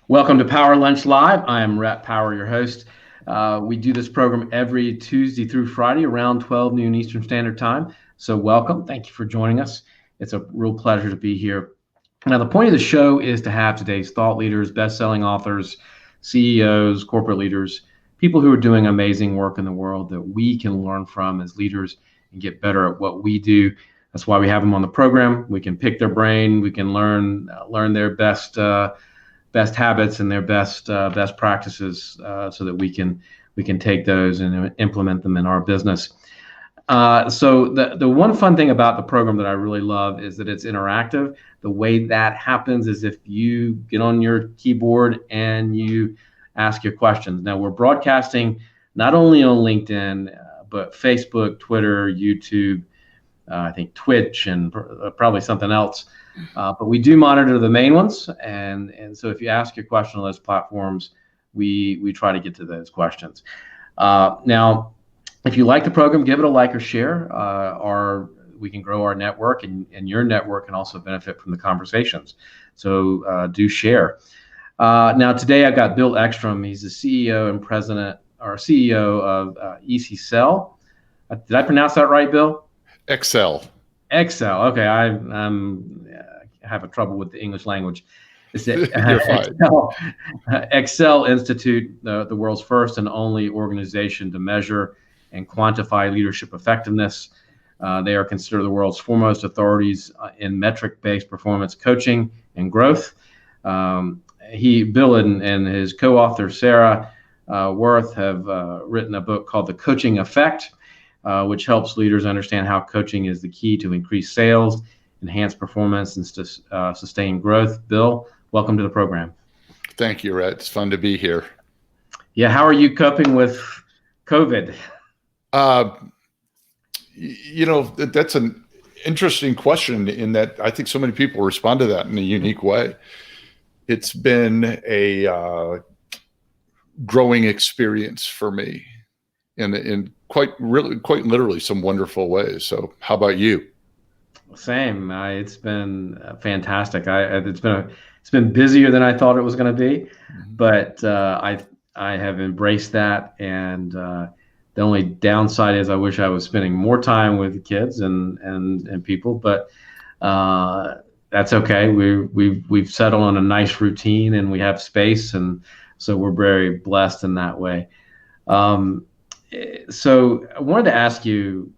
Welcome to Power Lunch Live. I am Rhett Power, your host. We do this program every Tuesday through Friday around 12 noon Eastern Standard Time. So welcome. Thank you for joining us. It's a real pleasure to be here. Now, the point of the show is to have today's thought leaders, best-selling authors, CEOs, corporate leaders, people who are doing amazing work in the world that we can learn from as leaders and get better at what we do. That's why we have them on the program. We can pick their brain. We can learn their best habits and their best practices, so that we can take those and implement them in our business. So the one fun thing about the program that I really love is that it's interactive. The way that happens is if you get on your keyboard and you ask your questions. Now we're broadcasting not only on LinkedIn, but Facebook, Twitter, YouTube, I think Twitch, and probably something else. But we do monitor the main ones, and so if you ask your question on those platforms, we try to get to those questions. Now, if you like the program, give it a like or share. We can grow our network, and your network can also benefit from the conversations. So do share. Now today I've got Bill Eckstrom. He's the CEO and president, or CEO of EcSell. Did I pronounce that right, Bill? EcSell. EcSell. Okay, I have a trouble with the English language. Is it You're fine. EcSell Institute, the world's first and only organization to measure and quantify leadership effectiveness. They are considered the world's foremost authorities in metric-based performance coaching and growth. Bill and his co-author Sarah Wirth have written a book called The Coaching Effect, which helps leaders understand how coaching is the key to increase sales, enhance performance, and sustain growth. Bill, welcome to the program. Thank you, Rhett. It's fun to be here. Yeah, how are you coping with COVID? That's an interesting question in that I think so many people respond to that in a unique way. It's been a growing experience for me in quite literally some wonderful ways. So how about you? Same. It's been fantastic. It's been busier than I thought it was going to be, but I have embraced that. And the only downside is I wish I was spending more time with kids and people, but that's okay. We've settled on a nice routine, and we have space, and so we're very blessed in that way. So I wanted to ask you,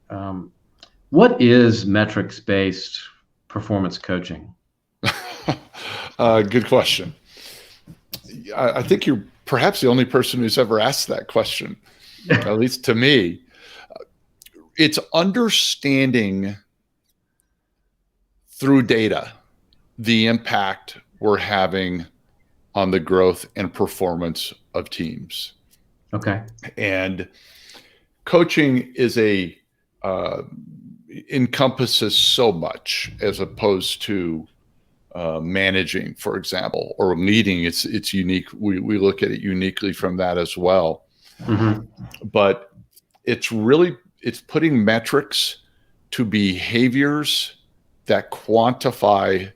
what is metrics-based performance coaching? Good question. I think you're perhaps the only person who's ever asked that question, at least to me. It's understanding through data the impact we're having on the growth and performance of teams. Okay. And coaching is encompasses so much as opposed to managing, for example, or leading. It's unique. We look at it uniquely from that as well. Mm-hmm. But it's putting metrics to behaviors that quantify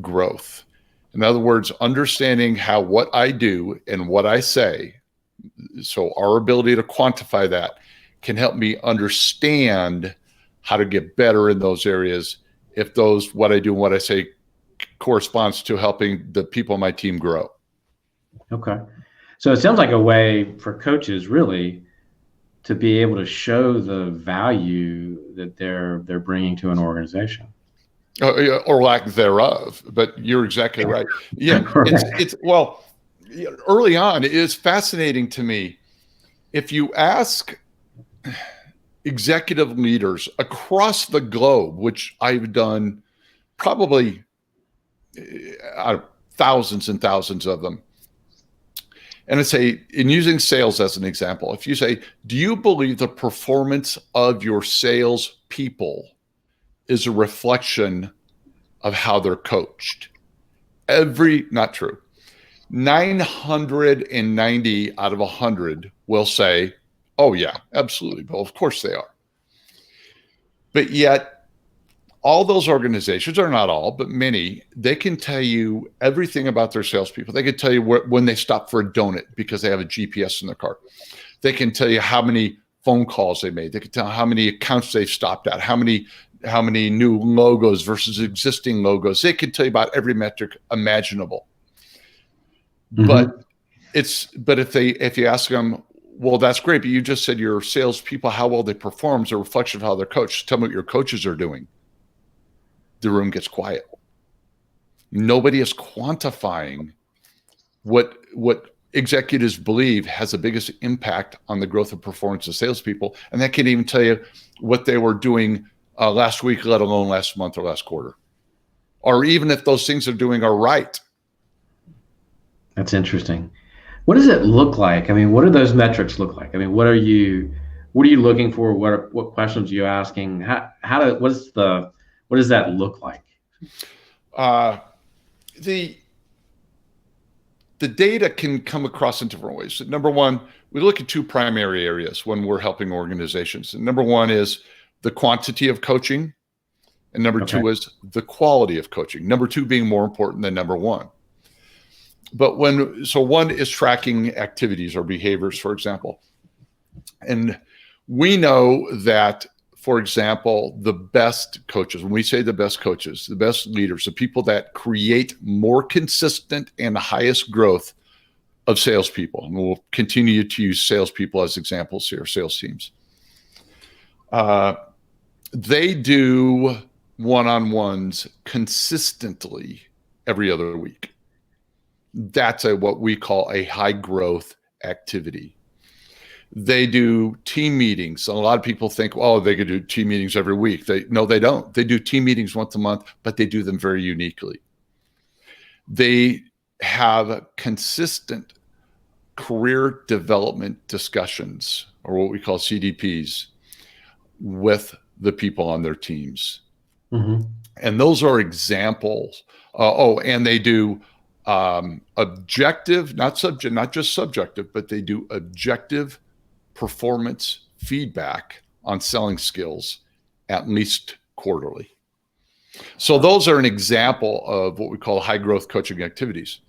growth. In other words, understanding how what I do and what I say, so our ability to quantify that can help me understand how to get better in those areas if what I do and what I say corresponds to helping the people on my team grow. Okay. So it sounds like a way for coaches really to be able to show the value that they're bringing to an organization. Or lack thereof, but you're exactly right. Yeah, Right. Early on, it is fascinating to me. If you ask executive leaders across the globe, which I've done probably thousands and thousands of them, and I say, in using sales as an example, if you say, do you believe the performance of your sales people is a reflection of how they're coached? Not true. 990 out of 100 will say, oh yeah, absolutely, Bill, of course they are. But yet all those organizations, or not all, but many, they can tell you everything about their salespeople. They can tell you when they stop for a donut because they have a GPS in their car. They can tell you how many phone calls they made. They can tell how many accounts they've stopped at, how many new logos versus existing logos. They can tell you about every metric imaginable. But if you ask them, well, that's great, but you just said your salespeople, how well they perform is a reflection of how they're coached. Tell me what your coaches are doing. The room gets quiet. Nobody is quantifying what executives believe has the biggest impact on the growth and performance of salespeople. And that can't even tell you what they were doing last week, let alone last month or last quarter, or even if those things they're doing are right. That's interesting. What does it look like? I mean, what do those metrics look like? I mean, what are you looking for? What questions are you asking? What does that look like? The data can come across in different ways. Number one, we look at two primary areas when we're helping organizations. And number one is the quantity of coaching, and number two is the quality of coaching. Number two being more important than number one. But one is tracking activities or behaviors, for example. And we know that, for example, the best coaches, when we say the best coaches, the best leaders, the people that create more consistent and the highest growth of salespeople, and we'll continue to use salespeople as examples here, sales teams. They do one-on-ones consistently every other week. That's what we call a high growth activity. They do team meetings. A lot of people think, oh, they could do team meetings every week. No, they don't. They do team meetings once a month, but they do them very uniquely. They have consistent career development discussions, or what we call CDPs, with the people on their teams. And those are examples. And they do objective, not just subjective, but they do objective performance feedback on selling skills at least quarterly. So those are an example of what we call high growth coaching activities.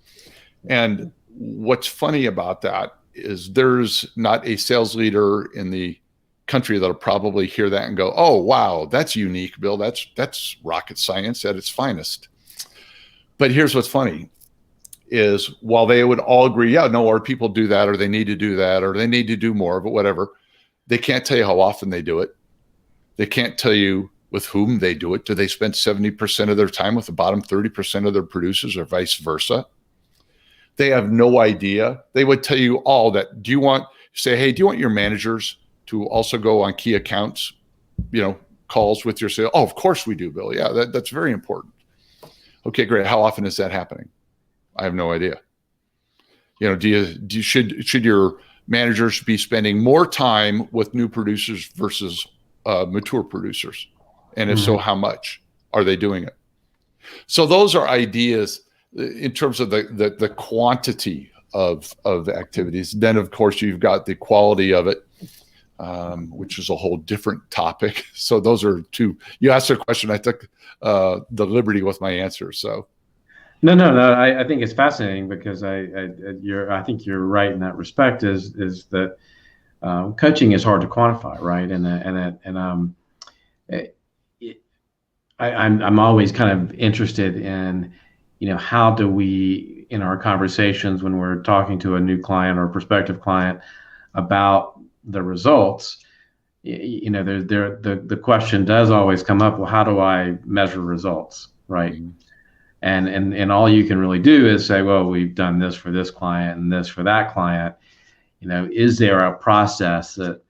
And what's funny about that is there's not a sales leader in the country that'll probably hear that and go, oh, wow, that's unique, Bill. That's rocket science at its finest. But here's what's funny is while they would all agree, yeah, no, our people do that, or they need to do that, or they need to do more, but whatever, they can't tell you how often they do it. They can't tell you with whom they do it. Do they spend 70% of their time with the bottom 30% of their producers, or vice versa? They have no idea. They would tell you all that. Do you want your managers to also go on key accounts, calls with your sales? Oh, of course we do, Bill. Yeah, that's very important. Okay, great. How often is that happening? I have no idea. Should your managers be spending more time with new producers versus mature producers? And if so, how much are they doing it? So those are ideas in terms of the quantity of activities. Then, of course, you've got the quality of it, which is a whole different topic. So those are two. You asked a question, I took the liberty with my answer. So. No. I think it's fascinating because I think you're right in that respect. Is that coaching is hard to quantify, right? I'm always kind of interested in, how do we, in our conversations when we're talking to a new client or prospective client about the results, the question does always come up. Well, how do I measure results, right? Mm-hmm. And all you can really do is say, well, we've done this for this client and this for that client. Is there a process that,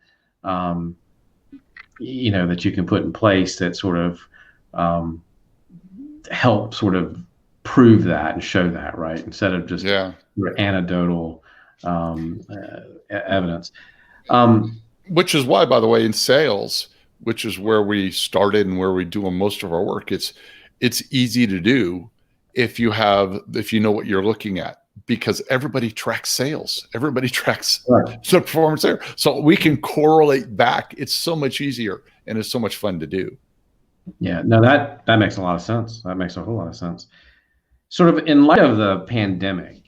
that you can put in place that sort of help sort of prove that and show that, right? Instead of just anecdotal evidence. Which is why, by the way, in sales, which is where we started and where we do most of our work, it's easy to do if you know what you're looking at, because everybody tracks sales. Everybody tracks the performance there. So we can correlate back. It's so much easier and it's so much fun to do. Yeah, no, that makes a lot of sense. That makes a whole lot of sense. Sort of in light of the pandemic,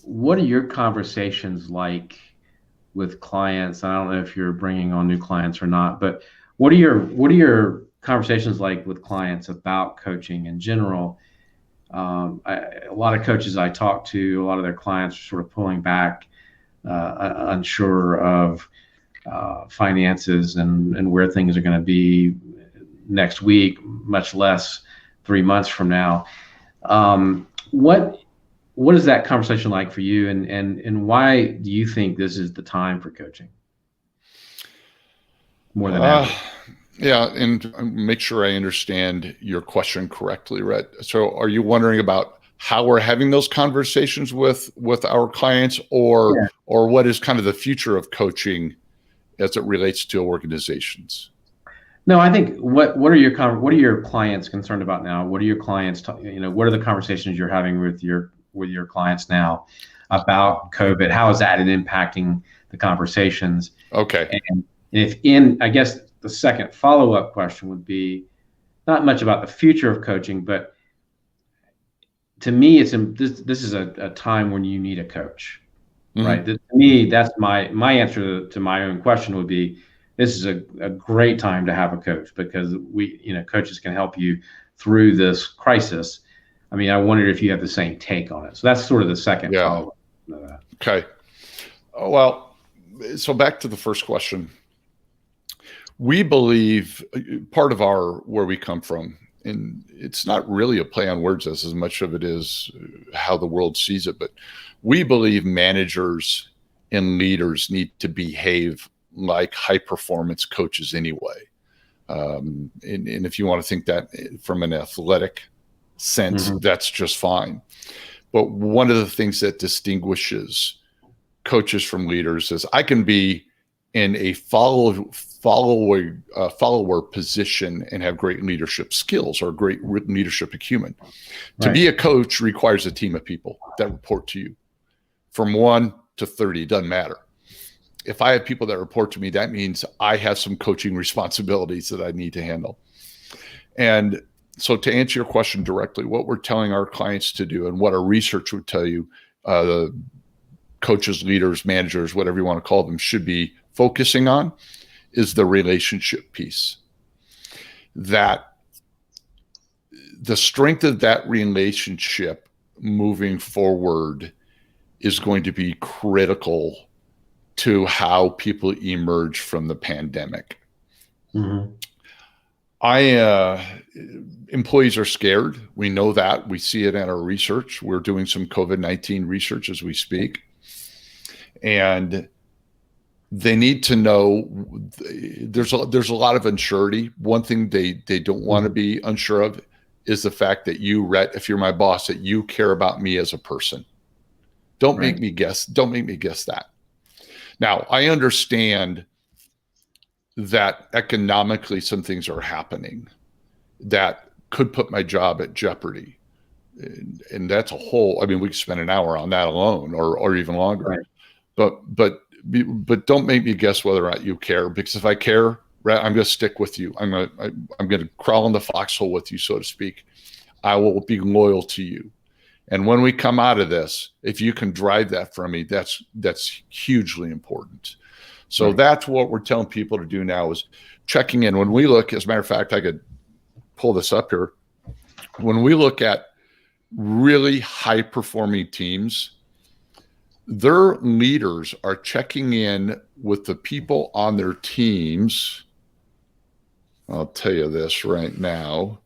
what are your conversations like with clients? I don't know if you're bringing on new clients or not, but what are your conversations like with clients about coaching in general? A lot of coaches I talk to, a lot of their clients are sort of pulling back, unsure of finances and where things are going to be next week, much less 3 months from now. What is that conversation like for you, and why do you think this is the time for coaching more than Uh, ever? yeah, and make sure I understand your question correctly, Rhett. So, are you wondering about how we're having those conversations with our clients, Yeah. or what is kind of the future of coaching as it relates to organizations? No, I think what are your clients concerned about now? What are your clients what are the conversations you're having with your clients now about COVID? How is that impacting the conversations? Okay. And I guess the second follow-up question would be not much about the future of coaching, but to me, this is a time when you need a coach, right? Hmm. To me, that's my answer to my own question would be, this is a great time to have a coach because coaches can help you through this crisis. I mean, I wondered if you have the same take on it. So that's sort of the second Yeah. follow-up to that. Okay. Well, so back to the first question. We believe part of our where we come from, and it's not really a play on words as much of it is how the world sees it, but we believe managers and leaders need to behave like high performance coaches anyway. And if you want to think that from an athletic sense, Hmm. that's just fine. But one of the things that distinguishes coaches from leaders is I can be in a follower position and have great leadership skills or great leadership acumen. To Right. be a coach requires a team of people that report to you from 1 to 30, doesn't matter. If I have people that report to me, that means I have some coaching responsibilities that I need to handle. And so, to answer your question directly, what we're telling our clients to do and what our research would tell you, the coaches, leaders, managers, whatever you want to call them, should be focusing on is the relationship piece. That the strength of that relationship moving forward is going to be critical to how people emerge from the pandemic. Hmm. Employees are scared. We know that. We see it in our research. We're doing some COVID-19 research as we speak. And they need to know there's a lot of uncertainty. One thing they don't want to Hmm. be unsure of is the fact that you, Rhett, if you're my boss, that you care about me as a person. Don't make Right. me guess. Don't make me guess that. Now, I understand that economically some things are happening that could put my job at jeopardy. And that's a whole, I mean, we could spend an hour on that alone or even longer. Right. But don't make me guess whether or not you care, because if I care, I'm going to stick with you. I'm going to crawl in the foxhole with you, so to speak. I will be loyal to you. And when we come out of this, if you can drive that from me, that's hugely important. So Right. that's what we're telling people to do now is checking in. When we look, as a matter of fact, I could pull this up here. When we look at really high performing teams, their leaders are checking in with the people on their teams. I'll tell you this right now.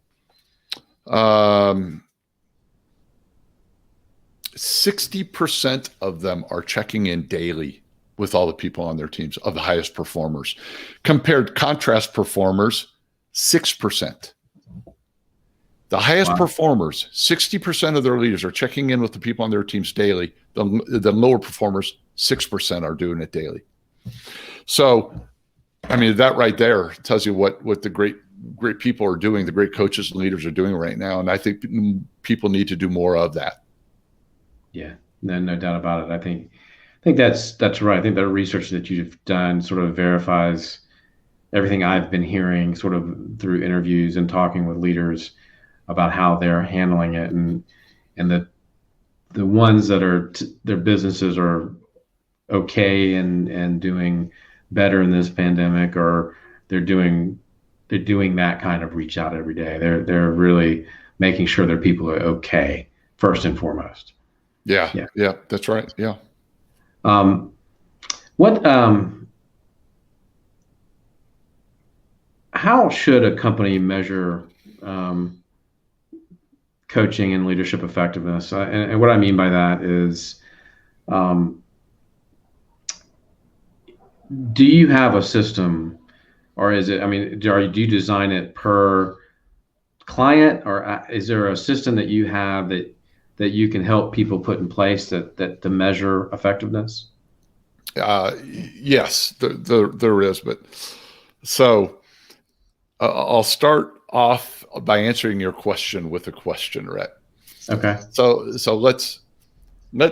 60% of them are checking in daily with all the people on their teams of the highest performers. Compared contrast performers, 6%. The highest Wow. performers, 60% of their leaders are checking in with the people on their teams daily. The lower performers, 6% are doing it daily. So, I mean, that right there tells you what the great people are doing, the great coaches and leaders are doing right now. And I think people need to do more of that. Yeah. No doubt about it. I think that's right. I think the research that you've done sort of verifies everything I've been hearing sort of through interviews and talking with leaders about how they're handling it, and the ones that are their businesses are okay and doing better in this pandemic, or they're doing that kind of reach out every day. They're really making sure their people are okay first and foremost. Yeah, that's right. Yeah. What how should a company measure coaching and leadership effectiveness? And what I mean by that is, do you have a system, or is it? I mean, do you design it per client, or is there a system that you have that you can help people put in place that to measure effectiveness? Yes, there is. But so I'll start off by answering your question with a question, Rhett. Okay. So let's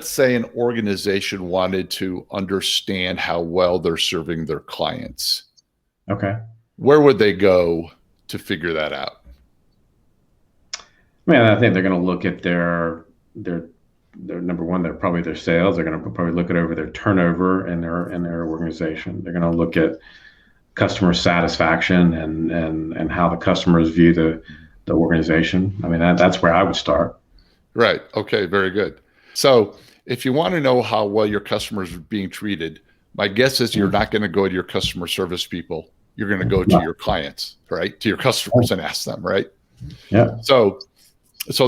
say an organization wanted to understand how well they're serving their clients. Okay. Where would they go to figure that out? I think they're going to look at their number one. They're probably their sales. They're going to probably look at over their turnover in their organization. They're going to look at customer satisfaction and how the customers view the organization. I mean, that's where I would start. Right. Okay. Very good. So if you want to know how well your customers are being treated, my guess is you're not going to go to your customer service people. You're going to go to your clients, right? To your customers and ask them, right? Yeah. So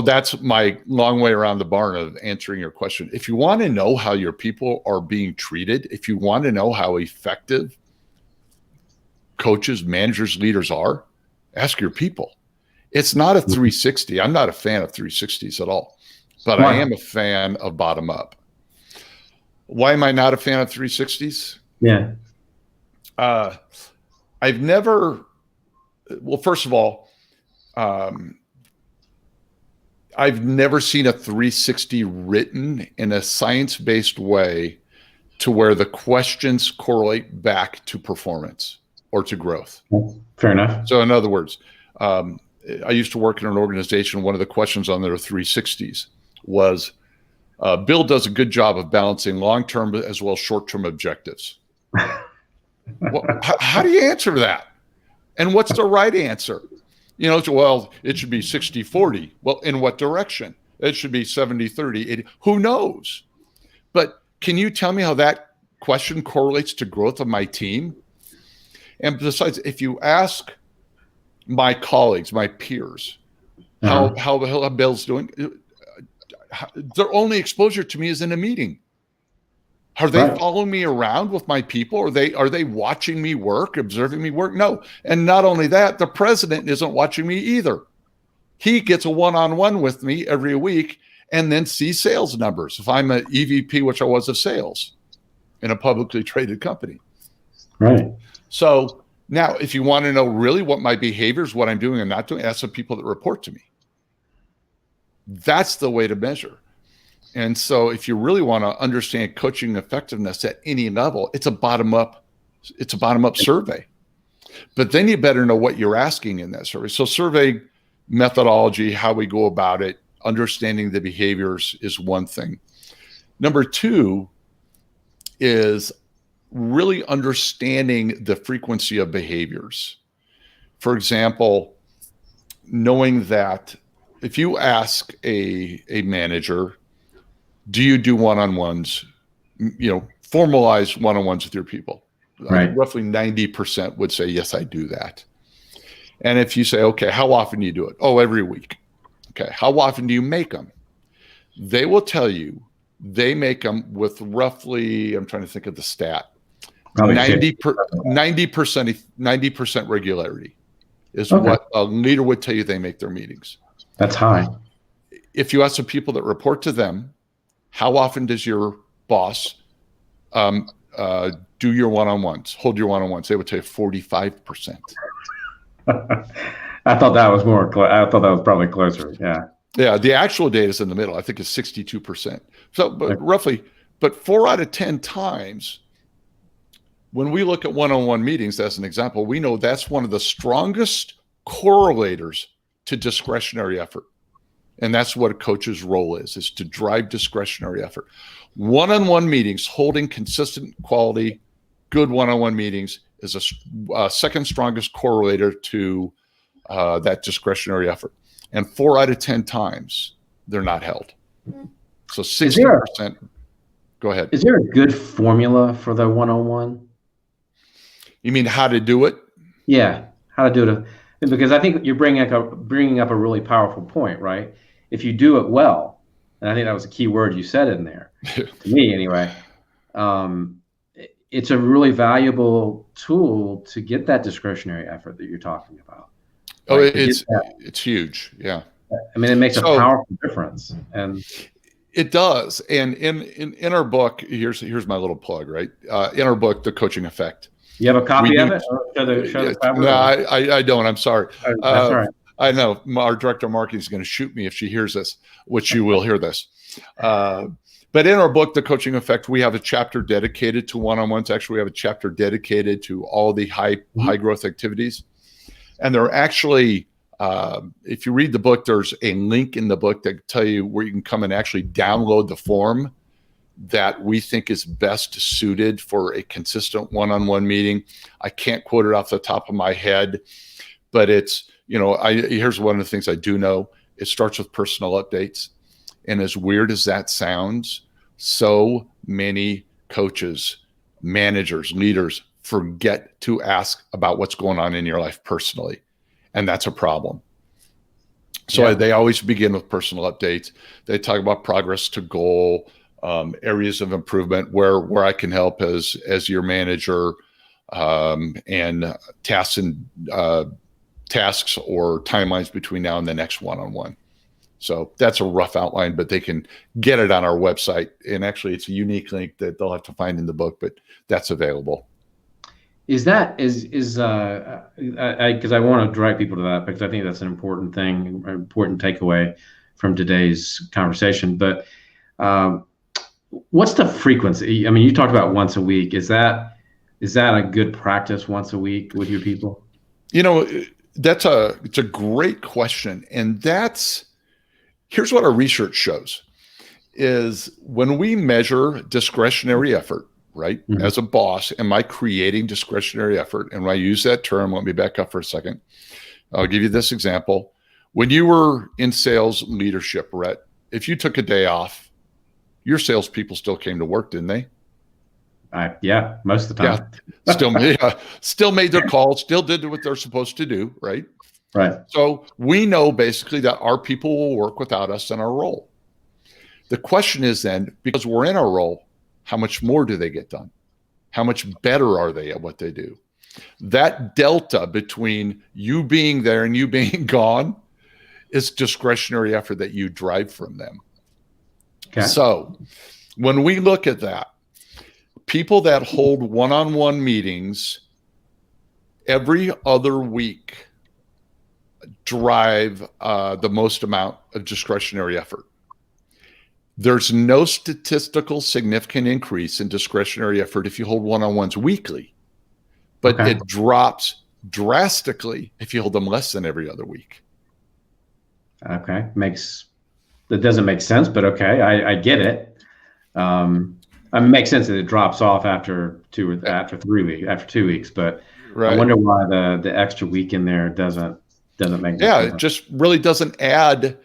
that's my long way around the barn of answering your question. If you want to know how your people are being treated, if you want to know how effective coaches, managers, leaders are, ask your people. It's not a 360. I'm not a fan of 360s at all, but I am a fan of bottom up. Why am I not a fan of 360s? Yeah. I've never, well, first of all, I've never seen a 360 written in a science-based way to where the questions correlate back to performance or to growth. Fair enough. So in other words, I used to work in an organization. One of the questions on their 360s was, Bill does a good job of balancing long-term as well as short-term objectives. Well, how do you answer that? And what's the right answer? Well, it should be 60-40. Well, in what direction? It should be 70-30. Who knows? But can you tell me how that question correlates to growth of my team? And besides, if you ask my colleagues, my peers, how Bill's doing, their only exposure to me is in a meeting. Are they following me around with my people? Are they watching me work, observing me work? No. And not only that, the president isn't watching me either. He gets a one-on-one with me every week and then sees sales numbers. If I'm an EVP, which I was of sales in a publicly traded company. Right. So now if you want to know really what my behaviors, what I'm doing and not doing, ask the people that report to me. That's the way to measure. And so if you really want to understand coaching effectiveness at any level, it's a bottom-up survey. But then you better know what you're asking in that survey. So survey methodology, how we go about it, understanding the behaviors is one thing. Number two is really understanding the frequency of behaviors. For example, knowing that if you ask a manager, do you do one-on-ones, formalize one-on-ones with your people? Right. Roughly 90% would say, yes, I do that. And if you say, okay, how often do you do it? Oh, every week. Okay. How often do you make them? They will tell you they make them with roughly, I'm trying to think of the stat, 90% regularity is what a leader would tell you they make their meetings. That's high. If you ask the people that report to them, how often does your boss do your one-on-ones, hold your one-on-ones? They would tell you 45%. I thought that was I thought that was probably closer. Yeah. Yeah. The actual data is in the middle. I think it's 62%. So, but roughly, 4 out of 10 times, when we look at one-on-one meetings as an example, we know that's one of the strongest correlators to discretionary effort. And that's what a coach's role is to drive discretionary effort. One-on-one meetings, holding consistent quality, good one-on-one meetings is a second strongest correlator to that discretionary effort. And 4 out of 10 times, they're not held. So 60%. Go ahead. Is there a good formula for the one-on-one? You mean how to do it? Yeah, how to do it. Because I think you're bringing up a really powerful point, right? If you do it well, and I think that was a key word you said in there, to me anyway, it's a really valuable tool to get that discretionary effort that you're talking about. Oh, right? It's huge. Yeah. I mean, it makes a powerful difference. And it does. And in our book, here's my little plug, right? In our book, The Coaching Effect. You have a copy of it? No, I don't. I'm sorry. That's all right. I know our director of marketing is going to shoot me if she hears this, which you will hear this. But in our book, The Coaching Effect, we have a chapter dedicated to one-on-ones. Actually, we have a chapter dedicated to all the high growth activities. And they're actually, if you read the book, there's a link in the book that tell you where you can come and actually download the form that we think is best suited for a consistent one-on-one meeting. I can't quote it off the top of my head, but it's, here's one of the things I do know. It starts with personal updates. And as weird as that sounds, so many coaches, managers, leaders forget to ask about what's going on in your life personally. And that's a problem. So they always begin with personal updates. They talk about progress to goal, areas of improvement where I can help as your manager, and tasks or timelines between now and the next one-on-one. So that's a rough outline, but they can get it on our website. And actually, it's a unique link that they'll have to find in the book, but that's available. Because I want to drive people to that, because I think that's an important thing, an important takeaway from today's conversation. But what's the frequency? I mean, you talked about once a week. Is that a good practice once a week with your people? It's a great question. And here's what our research shows is when we measure discretionary effort, right? Mm-hmm. As a boss, am I creating discretionary effort? And when I use that term, let me back up for a second. I'll give you this example. When you were in sales leadership, Rhett, if you took a day off, your salespeople still came to work, didn't they? Yeah, most of the time. Yeah, still made their calls, still did what they're supposed to do, right? Right. So we know basically that our people will work without us in our role. The question is then, because we're in our role, how much more do they get done? How much better are they at what they do? That delta between you being there and you being gone is discretionary effort that you drive from them. Okay. So when we look at that, people that hold one-on-one meetings every other week drive the most amount of discretionary effort. There's no statistical significant increase in discretionary effort if you hold one-on-ones weekly, but it drops drastically if you hold them less than every other week. Okay, that doesn't make sense, but okay, I get it. It makes sense that it drops off after 2 weeks, but right. I wonder why the extra week in there doesn't make sense. Yeah, it just really doesn't add.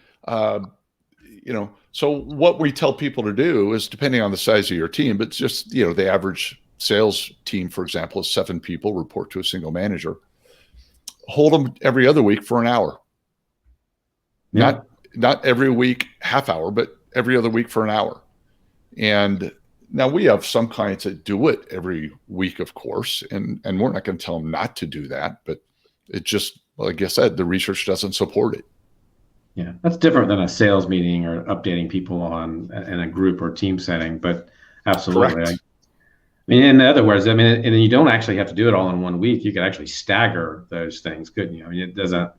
So what we tell people to do is, depending on the size of your team, but just, the average sales team, for example, is 7 people, report to a single manager. Hold them every other week for an hour. Yeah. Not every week, half hour, but every other week for an hour. And now we have some clients that do it every week, of course, and we're not going to tell them not to do that, but it just, like I said, the research doesn't support it. Yeah, that's different than a sales meeting or updating people in a group or team setting, but absolutely. I mean, in other words, and you don't actually have to do it all in 1 week. You could actually stagger those things, couldn't you? I mean, it doesn't.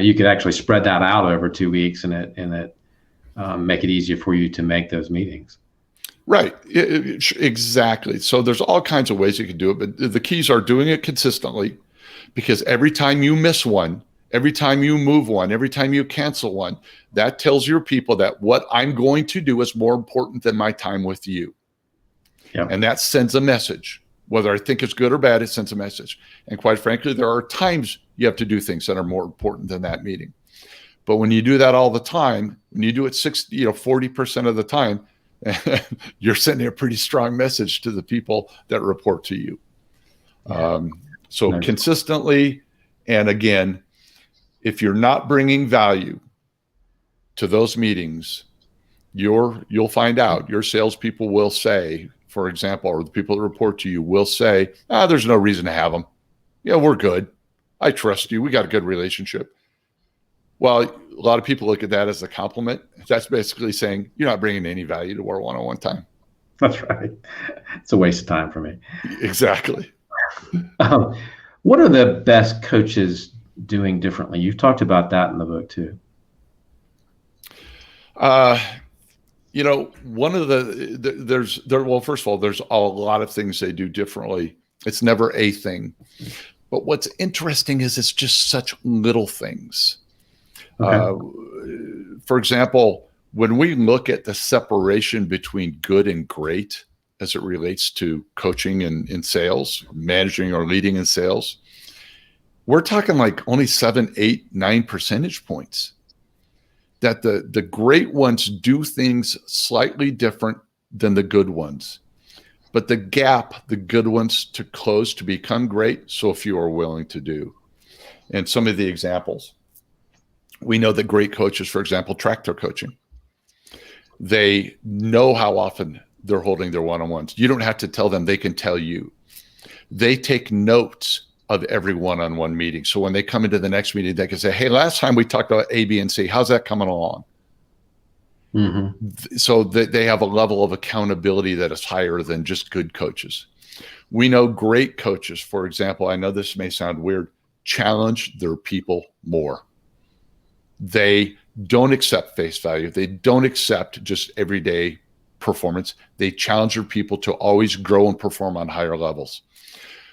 You could actually spread that out over 2 weeks, and it make it easier for you to make those meetings. Right. Exactly. So there's all kinds of ways you can do it, but the keys are doing it consistently, because every time you miss one, every time you move one, every time you cancel one, that tells your people that what I'm going to do is more important than my time with you. Yep. And that sends a message. Whether I think it's good or bad, it sends a message. And quite frankly, there are times you have to do things that are more important than that meeting. But when you do that all the time, when you do it 40% of the time, you're sending a pretty strong message to the people that report to you. Yeah. So nice. Consistently, and again, if you're not bringing value to those meetings, you'll find out. Your salespeople will say, for example, or the people that report to you will say, there's no reason to have them. Yeah, we're good. I trust you. We got a good relationship. Well, a lot of people look at that as a compliment. That's basically saying you're not bringing any value to our one-on-one time. That's right. It's a waste of time for me. Exactly. What are the best coaches doing differently? You've talked about that in the book too. One of well, first of all, there's a lot of things they do differently. It's never a thing. But what's interesting is it's just such little things. Okay. For example, when we look at the separation between good and great as it relates to coaching and in sales, managing or leading in sales, we're talking like only 7, 8, 9 percentage points. That the great ones do things slightly different than the good ones. But the gap, the good ones to close to become great, so few are willing to do. And some of the examples. We know that great coaches, for example, track their coaching. They know how often they're holding their one-on-ones. You don't have to tell them, they can tell you. They take notes of every one-on-one meeting. So when they come into the next meeting, they can say, hey, last time we talked about A, B, and C. How's that coming along? Mm-hmm. So they have a level of accountability that is higher than just good coaches. We know great coaches, for example, I know this may sound weird, challenge their people more. They don't accept face value. They don't accept just everyday performance. They challenge their people to always grow and perform on higher levels.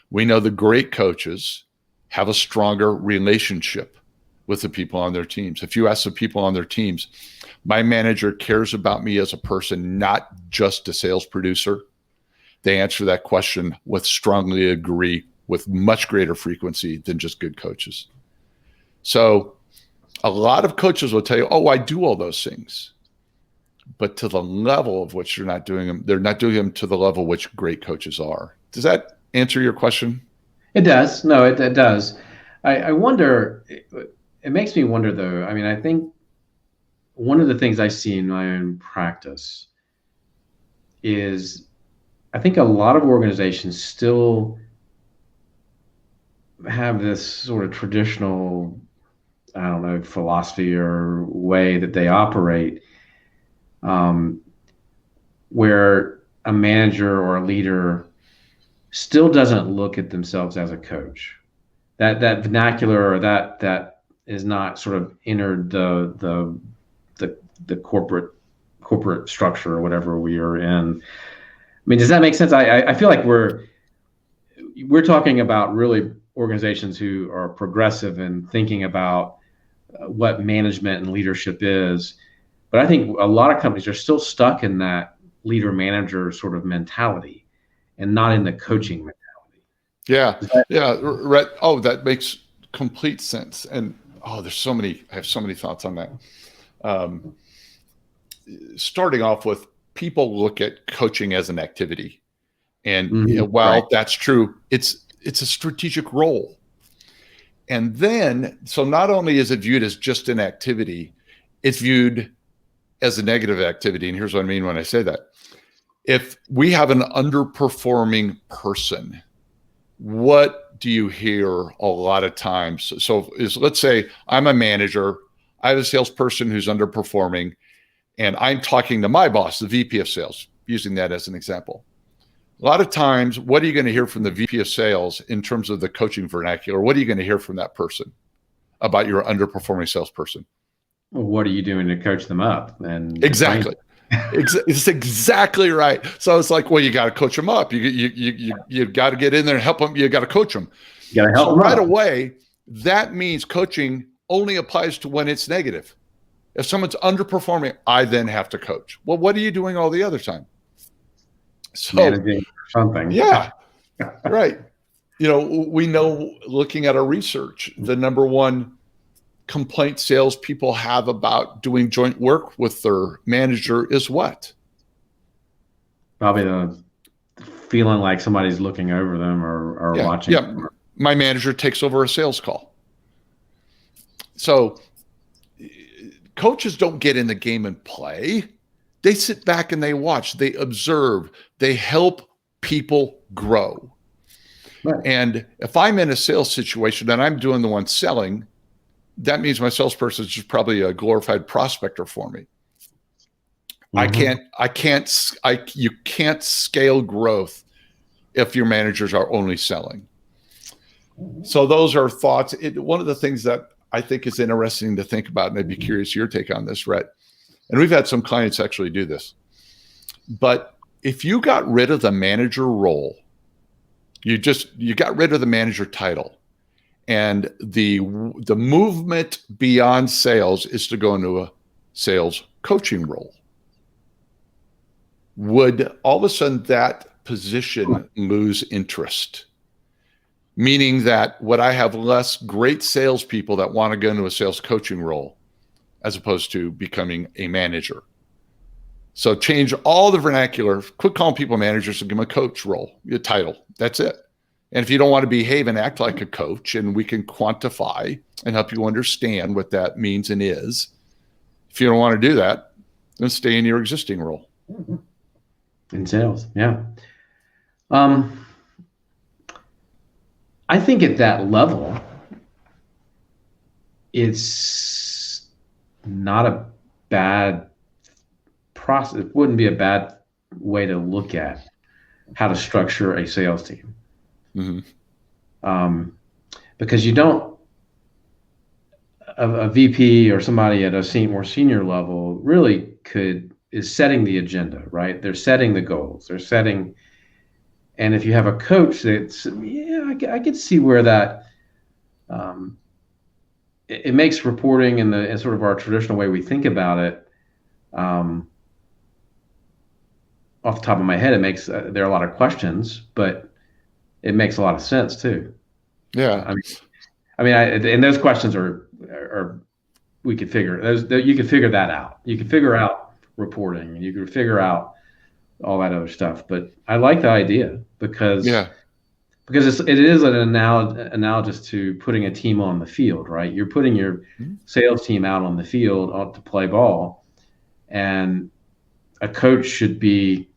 We know the great coaches have a stronger relationship with the people on their teams. If you ask the people on their teams, my manager cares about me as a person, not just a sales producer, they answer that question with strongly agree with much greater frequency than just good coaches. So a lot of coaches will tell you, oh, I do all those things. But to the level of which they're not doing them to the level which great coaches are. Does that answer your question? It does. No, it does. I wonder, it makes me wonder though. I mean, I think one of the things I see in my own practice is I think a lot of organizations still have this sort of traditional, I don't know, philosophy or way that they operate, where a manager or a leader still doesn't look at themselves as a coach. That vernacular or that is not sort of entered the corporate structure or whatever we are in. I mean, does that make sense? I feel like we're talking about really organizations who are progressive and thinking about what management and leadership is. But I think a lot of companies are still stuck in that leader-manager sort of mentality and not in the coaching mentality. Yeah. Rhett, that makes complete sense. And I have so many thoughts on that. Starting off with, people look at coaching as an activity. And while that's true, it's a strategic role. And then, so not only is it viewed as just an activity, it's viewed as a negative activity. And here's what I mean when I say that. If we have an underperforming person, what do you hear a lot of times? So let's say I'm a manager, I have a salesperson who's underperforming, and I'm talking to my boss, the VP of sales, using that as an example. A lot of times, what are you going to hear from the VP of sales in terms of the coaching vernacular? What are you going to hear from that person about your underperforming salesperson? Well, what are you doing to coach them up? And exactly. It's exactly right. So it's like, well, you got to coach them up. You got to get in there and help them. You got to coach them. You got to help So them right up. away, that means coaching only applies to when it's negative. If someone's underperforming, I then have to coach. Well, what are you doing all the other time? So Managing something. yeah, right. We know, looking at our research, the number one complaint salespeople have about doing joint work with their manager is what? Probably the feeling like somebody's looking over them or watching. Yeah, my manager takes over a sales call. So coaches don't get in the game and play. They sit back and they watch, they observe, they help people grow. Right. And if I'm in a sales situation and I'm doing the one selling, that means my salesperson is just probably a glorified prospector for me. Mm-hmm. You can't scale growth if your managers are only selling. So those are thoughts. One of the things that I think is interesting to think about, and I'd be curious your take on this, Rhett, and we've had some clients actually do this, but if you got rid of the manager role, you got rid of the manager title, and the movement beyond sales is to go into a sales coaching role, would all of a sudden that position lose interest? Meaning that would I have less great salespeople that want to go into a sales coaching role as opposed to becoming a manager? So change all the vernacular, quit calling people managers and give them a coach role, your title. That's it. And if you don't want to behave and act like a coach, and we can quantify and help you understand what that means and is, if you don't want to do that, then stay in your existing role. In sales, yeah. I think at that level, it's not a bad process. It wouldn't be a bad way to look at how to structure a sales team. Mm-hmm. Because you don't, a VP or somebody at a more senior level really is setting the agenda, right? They're setting the goals. They're setting, and if you have a coach that's, I could see where that, it makes reporting in sort of our traditional way we think about it. Off the top of my head, it makes, there are a lot of questions, but it makes a lot of sense too. Yeah. And those questions are we could figure those. You could figure that out. You could figure out reporting. You could figure out all that other stuff. But I like the idea because it is an analogous to putting a team on the field, right? You're putting your sales team out on the field to play ball, and a coach should be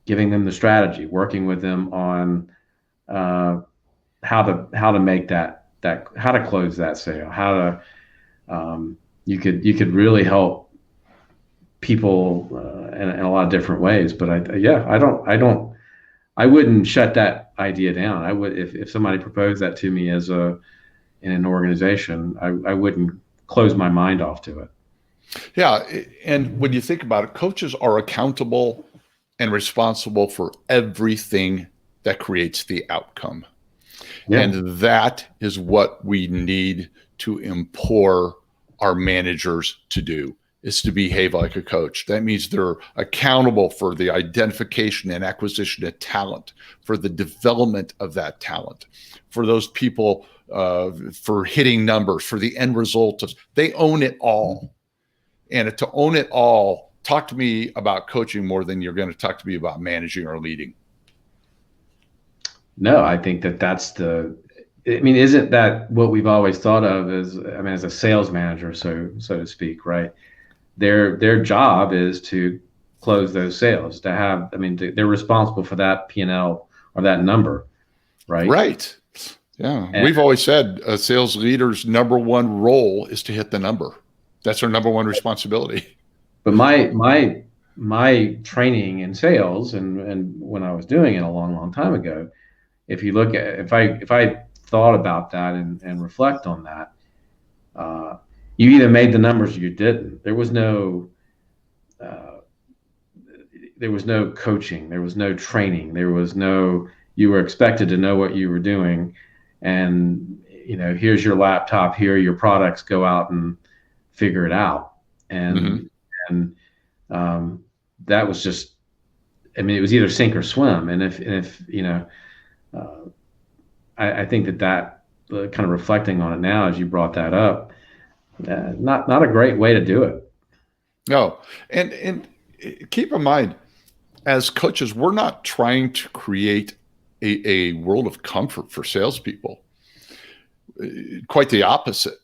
giving them the strategy, working with them on how to make that how to close that sale, how to you could really help people in a lot of different ways. But I wouldn't shut that idea down. I would, if somebody proposed that to me in an organization, I wouldn't close my mind off to it. Yeah, and when you think about it, coaches are accountable and responsible for everything that creates the outcome. Yeah. And that is what we need to implore our managers to do, is to behave like a coach. That means they're accountable for the identification and acquisition of talent, for the development of that talent, for those people, for hitting numbers, for the end result. They own it all. And to own it all, talk to me about coaching more than you're going to talk to me about managing or leading. No, I think isn't that what we've always thought of as a sales manager, so to speak, right? Their job is to close those sales, they're responsible for that P&L or that number, right? Right. Yeah. And we've always said a sales leader's number one role is to hit the number. That's our number one responsibility. But my training in sales and when I was doing it a long time ago, if you look at, if I thought about that and reflect on that, you either made the numbers or you didn't. There was no there was no coaching, there was no training, there was no, you were expected to know what you were doing, and here's your laptop, here are your products, go out and figure it out. And and that was just, I mean, it was either sink or swim. And if I think that kind of reflecting on it now, as you brought that up, not a great way to do it. No, and keep in mind, as coaches, we're not trying to create a world of comfort for salespeople. Quite the opposite.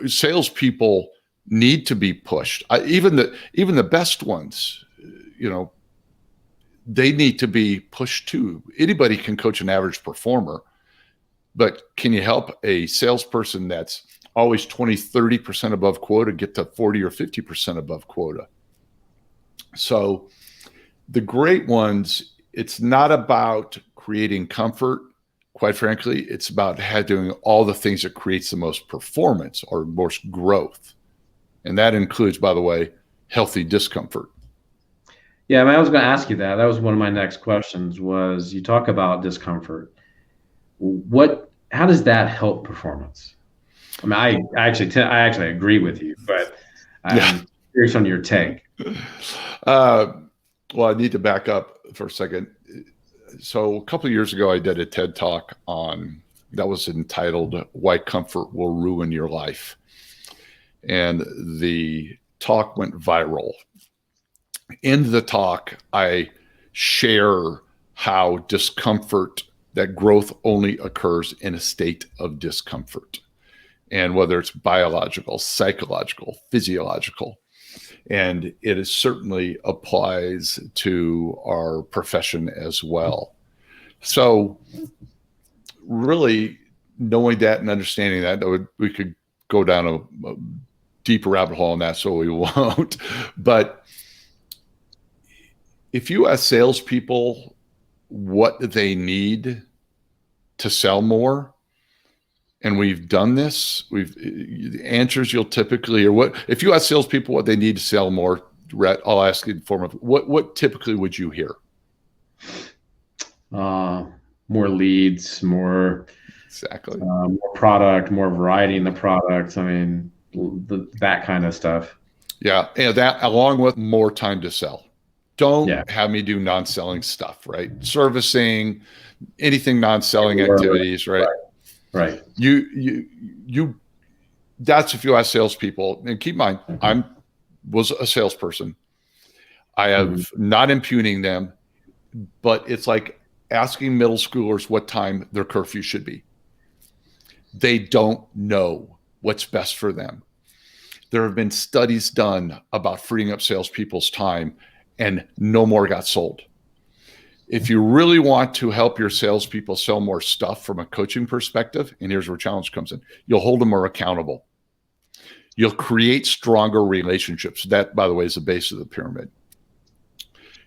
Salespeople need to be pushed. Even the best ones, they need to be pushed too. Anybody can coach an average performer, but can you help a salesperson that's always 20, 30% above quota get to 40 or 50% above quota? So the great ones, it's not about creating comfort. Quite frankly, it's about doing all the things that creates the most performance or most growth. And that includes, by the way, healthy discomfort. Yeah, I mean, I was going to ask you that. That was one of my next questions. Was you talk about discomfort? How does that help performance? I mean, I actually agree with you, but I'm curious on your take. Well, I need to back up for a second. So a couple of years ago, I did a TED Talk that was entitled "Why Comfort Will Ruin Your Life," and the talk went viral. In the talk, I share how discomfort, that growth only occurs in a state of discomfort, and whether it's biological, psychological, physiological. And it certainly applies to our profession as well. So really knowing that and understanding that, we could go down a deep rabbit hole on that, so we won't. But if you ask salespeople what they need to sell more, and we've done this, the answers you'll typically, or if you ask salespeople what they need to sell more, Rhett, I'll ask you in the form of what typically would you hear? More leads, more exactly, more product, more variety in the products. I mean, that kind of stuff. Yeah, and that along with more time to sell. Don't have me do non-selling stuff, right? Servicing, anything non-selling activities, right? Right. You. That's if you ask salespeople, and keep in mind, I was a salesperson. I have not impugning them, but it's like asking middle schoolers what time their curfew should be. They don't know what's best for them. There have been studies done about freeing up salespeople's time, and no more got sold. If you really want to help your salespeople sell more stuff from a coaching perspective, and here's where challenge comes in, you'll hold them more accountable. You'll create stronger relationships. That, by the way, is the base of the pyramid.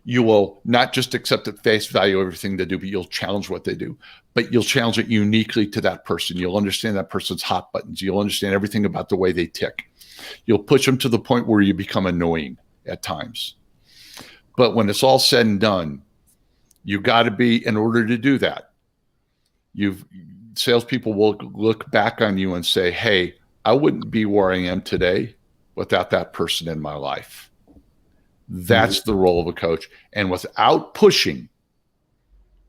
You will not just accept at face value everything they do, but you'll challenge what they do. But you'll challenge it uniquely to that person. You'll understand that person's hot buttons. You'll understand everything about the way they tick. You'll push them to the point where you become annoying at times. But when it's all said and done, you got to be, in order to do that, salespeople will look back on you and say, hey, I wouldn't be where I am today without that person in my life. That's the role of a coach. And without pushing,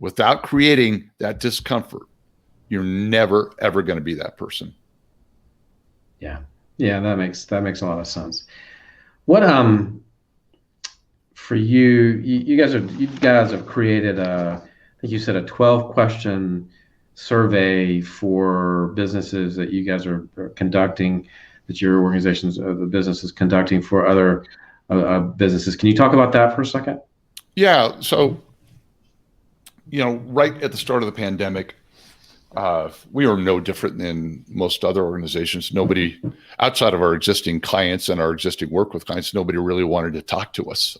without creating that discomfort, you're never, ever going to be that person. Yeah. Yeah. That makes a lot of sense. What, for you guys have created I think you said a 12-question survey for businesses that you guys are conducting, that your organizations, the business is conducting for other businesses. Can you talk about that for a second? Yeah. So, right at the start of the pandemic, we were no different than most other organizations. Nobody outside of our existing clients and our existing work with clients, nobody really wanted to talk to us.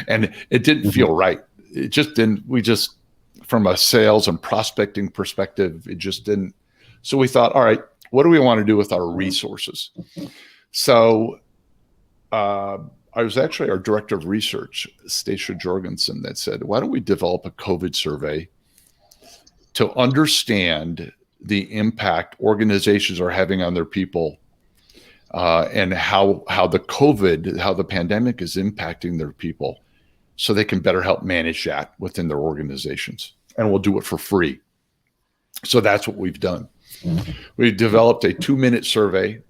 And it didn't feel right. It just didn't, from a sales and prospecting perspective, it just didn't. So we thought, all right, what do we want to do with our resources? So I was actually our director of research, Stacia Jorgensen, that said, why don't we develop a COVID survey to understand the impact organizations are having on their people, and how the pandemic is impacting their people, so they can better help manage that within their organizations. And we'll do it for free. So that's what we've done. We developed a 2-minute survey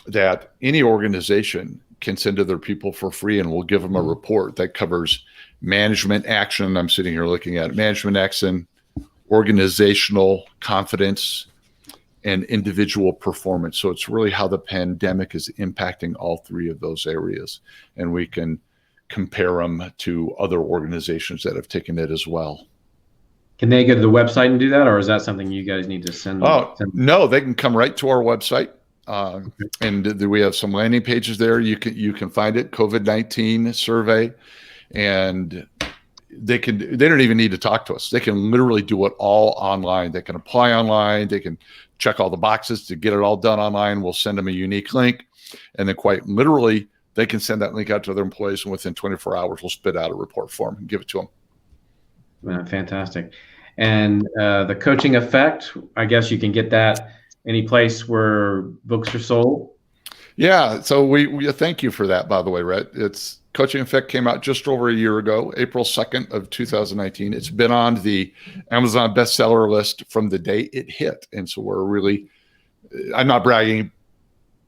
that any organization can send to their people for free, and we'll give them a report that covers management action. I'm sitting here looking at management action, organizational confidence, and individual performance. So it's really how the pandemic is impacting all three of those areas. And we can compare them to other organizations that have taken it as well. Can they go to the website and do that, or is that something you guys need to send? No, they can come right to our website. And we have some landing pages there. You can find it, COVID-19 survey, and they don't even need to talk to us. They can literally do it all online. They can apply online. They can check all the boxes to get it all done online. We'll send them a unique link, and then quite literally, they can send that link out to their employees, and within 24 hours, we'll spit out a report for them and give it to them. Fantastic. And the coaching effect, I guess you can get that any place where books are sold. Yeah. So we thank you for that, by the way, Rhett. It's Coaching Effect came out just over a year ago, April 2nd of 2019. It's been on the Amazon bestseller list from the day it hit. And so we're really, I'm not bragging,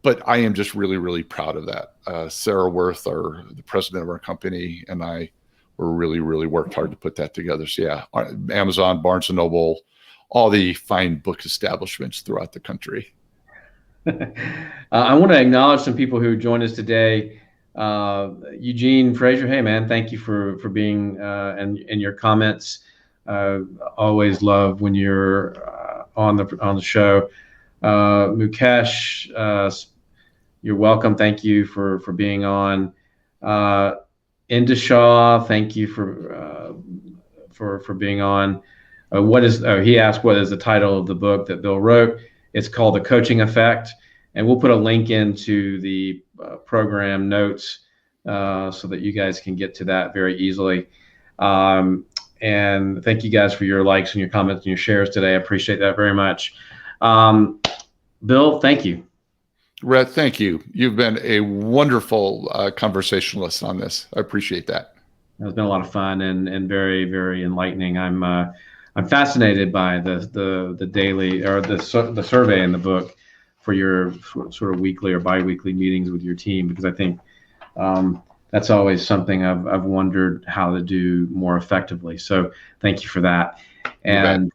but I am just really, really proud of that. Sarah Wirth, the president of our company, and I were really, really worked hard to put that together. So yeah, Amazon, Barnes & Noble, all the fine book establishments throughout the country. I want to acknowledge some people who joined us today. Eugene Frazier, hey man, thank you for being and your comments. Always love when you're on the show. Mukesh, you're welcome. Thank you for being on. Indashaw, thank you for being on. He asked what is the title of the book that Bill wrote. It's called The Coaching Effect, and we'll put a link into the program notes so that you guys can get to that very easily. And thank you guys for your likes and your comments and your shares today. I appreciate that very much. Bill, thank you. Rhett, thank you. You've been a wonderful conversationalist on this. I appreciate that. It's been a lot of fun and very, very enlightening. I'm fascinated by the daily or the survey in the book for your sort of weekly or biweekly meetings with your team, because I think that's always something I've wondered how to do more effectively. So thank you for that, and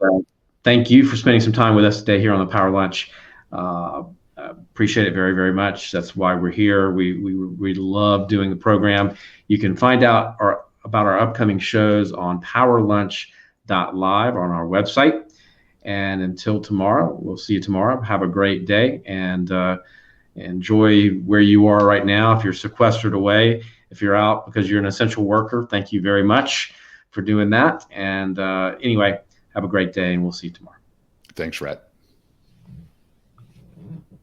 thank you for spending some time with us today here on the Power Lunch. Appreciate it very, very much. That's why we're here. We love doing the program. You can find out about our upcoming shows on powerlunch.live on our website. And until tomorrow, we'll see you tomorrow. Have a great day and enjoy where you are right now. If you're sequestered away, if you're out because you're an essential worker, thank you very much for doing that. And anyway, have a great day, and we'll see you tomorrow. Thanks, Rhett.